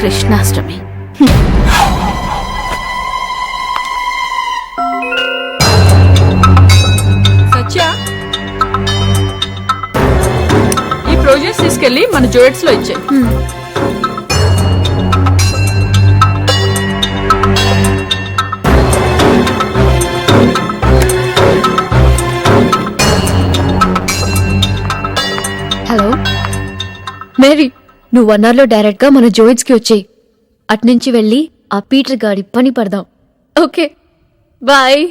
కృష్ణాష్టమి. సత్య, ఈ ప్రాజెక్ట్స్ తీసుకెళ్లి మన జ్యువెల్స్ లో ఇచ్చాయి. హలో మేరీ, నువ్వు 1 hour లో డైరెక్ట్ గా మన జోయిడ్స్ కి వచ్చేయి. అట్నుంచి వెళ్ళి ఆ పీటర్ గాడి పని పడదాం. Okay bye.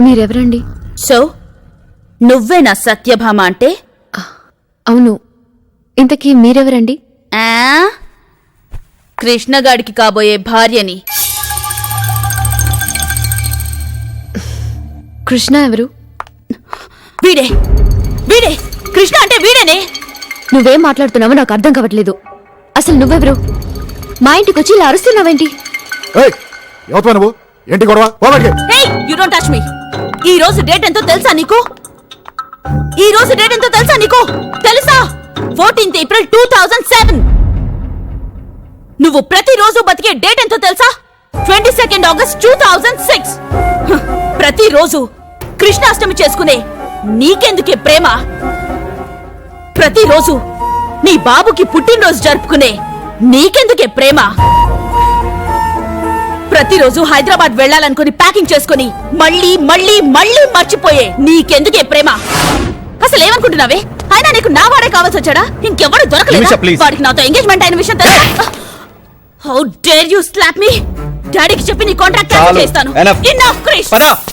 మీరెవరండి? సో నువ్వేనా సత్యభామ అంటే? అవును. ఇంతకీ మీరెవరండి? ఆ కృష్ణగాడికి కాబోయే భార్యని. కృష్ణ ఎవరు? వీడే వీడే కృష్ణ అంటే వీడేనే. నువ్వేం మాట్లాడుతున్నావో నాకు అర్థం కావట్లేదు. అసలు నువ్వెవరు? మా ఇంటికి వచ్చి ఇలా అరుస్తున్నావేంటి? You don't touch me. ఈ రోజు డేట్ ఎంతో తెలుసా నీకు? ఈ రోజు డేట్ ఎంతో తెలుసా నీకు? తెలుసా? 14th April 2007. నువ్వు ప్రతిరోజు బతికే డేట్ ఎంతో తెలుసా? 22nd August 2006. ప్రతిరోజు కృష్ణాష్టమి చేసుకునే నీకెందుకే ప్రేమ? ప్రతిరోజు నీ బాబుకి పుట్టినరోజు జరుపుకునే నీకెందుకే ప్రేమ? ప్రతిరోజు హైదరాబాద్ వెళ్లాలనుకుని ప్యాకింగ్ చేసుకుని మళ్ళీ మళ్ళీ మళ్ళీ మర్చిపోయే నీకెందుకే ప్రేమ? అసలు ఏమనుకుంటున్నావే? అయినా నీకు నా వాడే కావాల్సి వచ్చాడా? ఇంకెవరు దొరకలేదా? వాడికి నాతో ఎంగేజ్మెంట్ అయిన విషయం తెలుసా? How dare you slap me? డాడీకి చెప్పి నీ కాంట్రాక్ట్ క్యాన్సిల్ చేస్తాను. Enough Krish,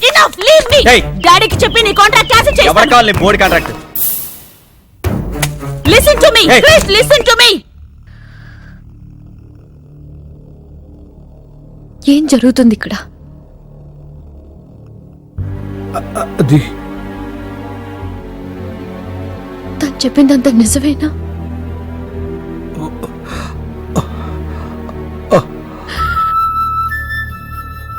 enough, leave me. డాడీకి చెప్పి నీ కాంట్రాక్ట్ క్యాన్సిల్ చేస్తాను. ఎవరు కావాలి board contract? Listen to me Krish, listen to me. ఏం జరుగుతుంది ఇక్కడ? అది తను చెప్పిందంత నిజమేనా?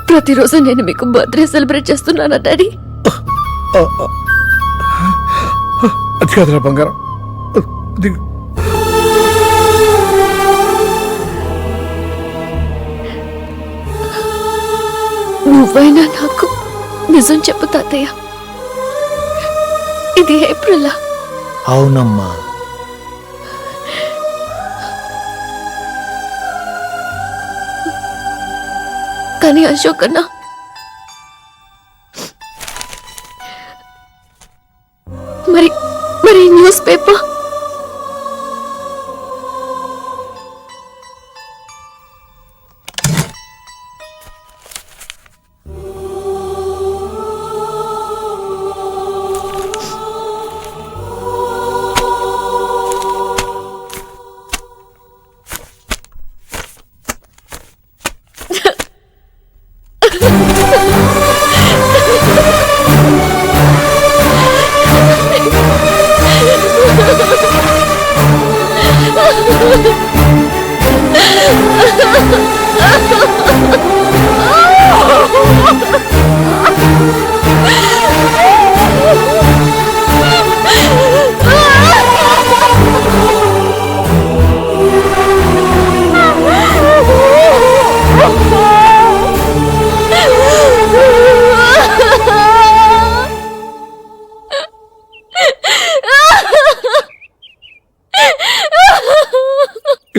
ప్రతిరోజు నేను మీకు బర్త్డే సెలబ్రేట్ చేస్తున్నానా డాడీ? అది కాదురా బంగారం. నువ్వైనా నాకు నిజం చెప్పు తాతయ్య. ఇది ఏప్రిలా? అవునమ్మా. కానీ అశోక్ అన్న, మరి న్యూస్ పేపర్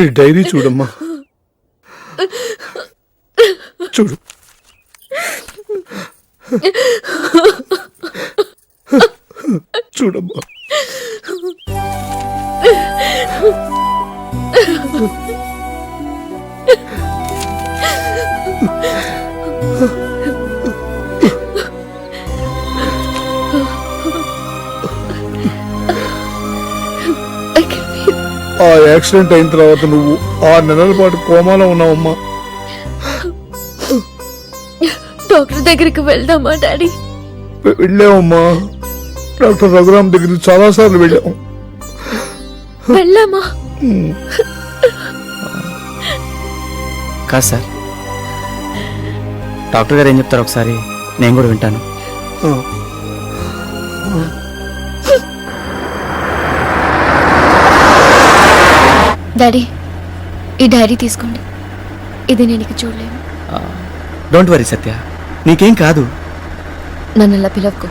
ఈ డైరీ చూడమ్మా, చూడు. చూడమ్మా. ఆ యాక్సిడెంట్ అయిన తర్వాత నువ్వు 6 నెలల పాటు కోమాలో ఉన్నావమ్మా. డాక్టర్ దగ్గరికి వెళ్దామా డాడీ? వెళ్ళామమ్మా. డాక్టర్ రఘురామ్ దగ్గరికి చాలా సార్లు వెళ్ళాము. వెళ్ళామా? కాదు సార్, డాక్టర్ గారు ఏం చెప్తారు ఒకసారి నేను కూడా వింటాను. డాడీ ఈ డైరీ తీసుకోండి. ఇది నేను ఇక చూడలేను. డోంట్ వరీ సత్య, నీకేం కాదు. నన్ను అలా పిలవకు.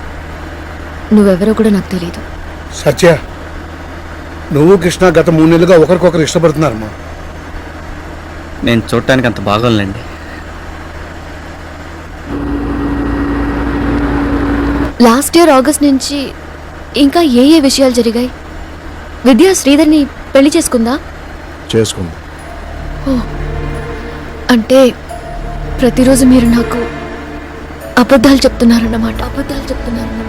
నువ్వెవరో కూడా నాకు తెలియదు. సత్య, నువ్వు కృష్ణ గత 3 నెలలుగా ఒకరికొకరు ఇష్టపడుతున్నారమ్మా. నేను చూడటానికి అంత బాగోలేండి. లాస్ట్ ఇయర్ ఆగస్ట్ నుంచి ఇంకా ఏ ఏ విషయాలు జరిగాయి? విద్య శ్రీధర్ని పెళ్లి చేసుకుందా? చేసుకుంది. అంటే ప్రతిరోజు మీరు నాకు అబద్ధాలు చెప్తున్నారన్నమాట. అబద్ధాలు చెప్తున్నారన్నమాట.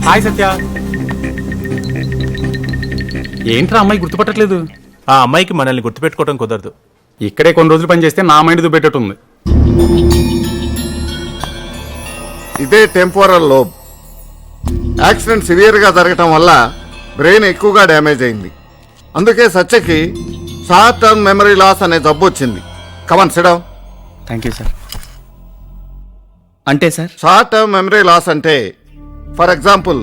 హాయ్ సత్య. ఏంట్రా అమ్మాయి గుర్తుపట్టట్లేదు? ఆ అమ్మాయికి మనల్ని గుర్తుపెట్టుకోవడం కుదరదు. ఇక్కడే కొన్ని రోజులు పని చేస్తే నా మైండ్ దుబ్బెట్టేటుంది. ఇదే టెంపోరల్ లోబ్. యాక్సిడెంట్ సివియర్గా జరగటం వల్ల బ్రెయిన్ ఎక్కువగా డ్యామేజ్ అయింది. అందుకే సత్యకి షార్ట్ టర్మ్ మెమరీ లాస్ అనే జబ్బు వచ్చింది. Come on sit down. Thank you sir. అంటే sir, short term memory loss అంటే ఫర్ ఎగ్జాంపుల్,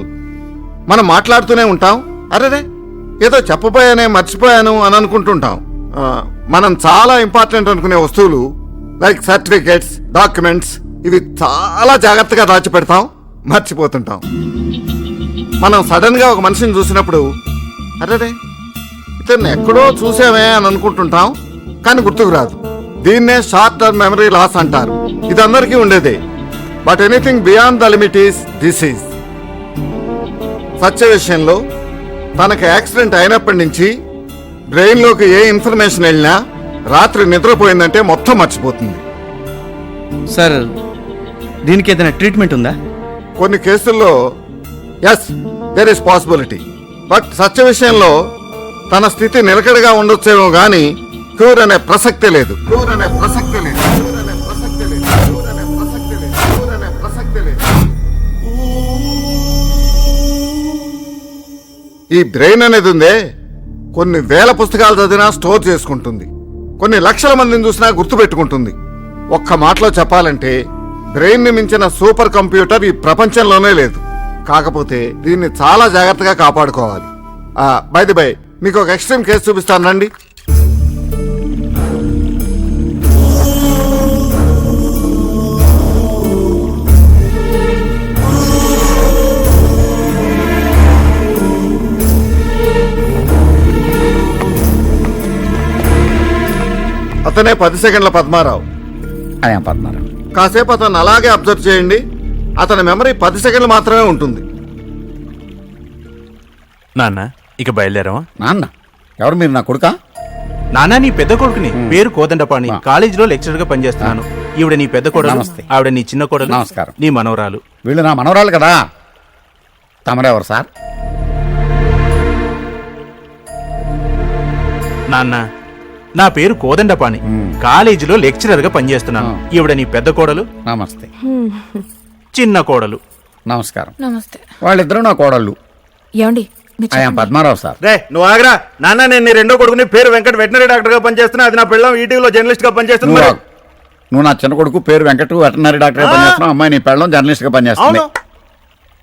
మనం మాట్లాడుతూనే ఉంటాం, అరేరే ఏదో చెప్పబోయానే మర్చిపోయాను అని అనుకుంటుంటాం. మనం చాలా ఇంపార్టెంట్ అనుకునే వస్తువులు లైక్ సర్టిఫికేట్స్, డాక్యుమెంట్స్ ఇవి చాలా జాగ్రత్తగా దాచిపెడతాం, మర్చిపోతుంటాం. మనం సడన్ గా ఒక మనిషిని చూసినప్పుడు అరేరే ఇతన్ని ఎక్కడో చూసామే అని అనుకుంటుంటాం, కానీ గుర్తుకు రాదు. దీన్నే షార్ట్ టర్మ్ మెమరీ లాస్ అంటారు. ఇది అందరికీ ఉండేదే. But anything beyond the limit is disease. Satya విషయంలో తనకు యాక్సిడెంట్ అయినప్పటి నుంచి బ్రెయిన్లోకి ఏ ఇన్ఫర్మేషన్ వెళ్ళినా రాత్రి నిద్రపోయిందంటే మొత్తం మర్చిపోతుంది. సార్ దీనికి ఏదైనా ట్రీట్మెంట్ ఉందా? కొన్ని కేసుల్లో yes, there is possibility. But Satya విషయంలో తన స్థితి నిలకడగా ఉండొచ్చేమో గానీ క్యూర్ అనే ప్రసక్తే లేదు. ఈ బ్రెయిన్ అనేది ఉందే, కొన్ని వేల పుస్తకాలు చదివినా స్టోర్ చేసుకుంటుంది, కొన్ని లక్షల మందిని చూసినా గుర్తుపెట్టుకుంటుంది. ఒక్క మాటలో చెప్పాలంటే బ్రెయిన్ ని మించిన సూపర్ కంప్యూటర్ ఈ ప్రపంచంలోనే లేదు. కాకపోతే దీన్ని చాలా జాగ్రత్తగా కాపాడుకోవాలి. బై ది బై, మీకు ఒక ఎక్స్ట్రీమ్ కేసు చూపిస్తాను రండి. అతనే 10 సెకండ్ల పద్మారావు. పద్మారావు. కాసేపు అతను అలాగే అబ్జర్వ్ చేయండి. అతని మెమరీ 10 సెకండ్లు మాత్రమే ఉంటుంది. నాన్న ఇక బయలుదేరావా? నాన్న ఎవరు మీరు? నా కొడుకా? నాన్న నీ పెద్ద కొడుకుని, పేరు కోదండపాణి, కాలేజీలో లెక్చరర్ గా పనిచేస్తున్నాను. ఈవిడ నీ పెద్ద కోడలు. నమస్తే. ఆవిడ నీ చిన్న కోడలు. నమస్కారం. నీ మనవరాలు. వీళ్ళు నా మనవరాలు కదా. తమరెవరు సార్? నాన్న నా పేరు కోదండపాణి, కాలేజీలో లెక్చరర్ గా పనిచేస్తున్నాను. ఈవిడ నీ పెద్ద కోడలు. నమస్తే. చిన్న కోడలు. నమస్కారం. నమస్తే. వాళ్ళిద్దరూ నా కోడళ్ళు. ఏమండి ఆయన పద్మారావు సార్. రే నువ్వు ఆగరా నాన్న. నేను నీ రెండో కొడుకుని, పేరు వెంకట, వెటనరీ డాక్టర్ గా పనిచేస్తున్నా. అది నా పెళ్ళం ఈటీవీలో జర్నలిస్ట్ గా పనిచేస్తున్నా. నువ్వు నా చిన్న కొడుకు పేరు వెంకట, వెటనరీ డాక్టర్ గా పనిచేస్తున్నావు. అమ్మాయి నీ పెళ్ళం జర్నలిస్ట్ గా పనిచేస్తుంది.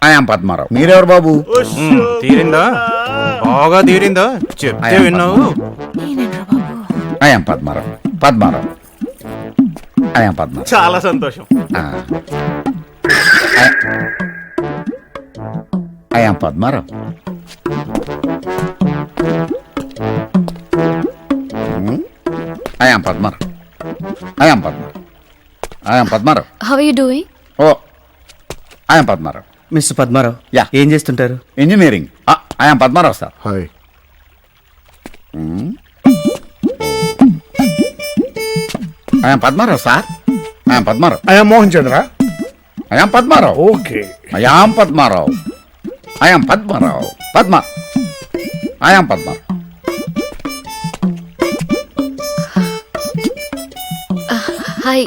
ఆయన పద్మారావు. మీరెవరు బాబు? తీరిందా? బాగా తీరిందా? చెప్తే విన్నావు. ఆయన పద్మారావు. ఆయన పద్మారావు. చాలా సంతోషం. ఆయన పద్మారావు. ఆయన Padmarao. How are you doing? Oh ఆయన పద్మారావు. మిస్టర్ పద్మారావు. యా. ఏం చేస్తుంటారు? ఇంజనీరింగ్. ఆయన పద్మారావు సార్. హాయ్. ఆయన పద్మారావు సార్. ఆయన పద్మారావు. ఐఎమ్ మోహన్ చంద్ర. ఆయన పద్మారావు. ఓకే. ఆయన పద్మారావు. ఆయన పద్మారావు. ఆయన పద్మారావు. హాయ్.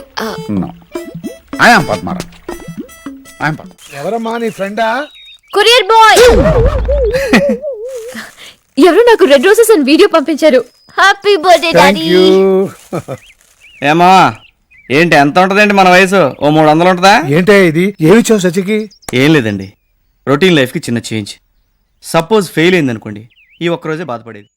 ఆయన పద్మారావు. ఎవరమ్మా నీ ఫ్రెండా? Courier boy. ఎవరు నాకు రెడ్ రోజెస్ అండ్ వీడియో పంపించారు. Happy birthday thank daddy. You. ఏమా ఏంటి ఎంత ఉంటదండి మన వయసు? ఓ 300 ఉంటుందా? ఏంటే ఇది? ఏమిచ్చావు సచికి? ఏం లేదండి, రొటీన్ లైఫ్కి చిన్న చేంజ్. సపోజ్ ఫెయిల్ అయిందనుకోండి, ఈ ఒక్కరోజే బాధపడేది.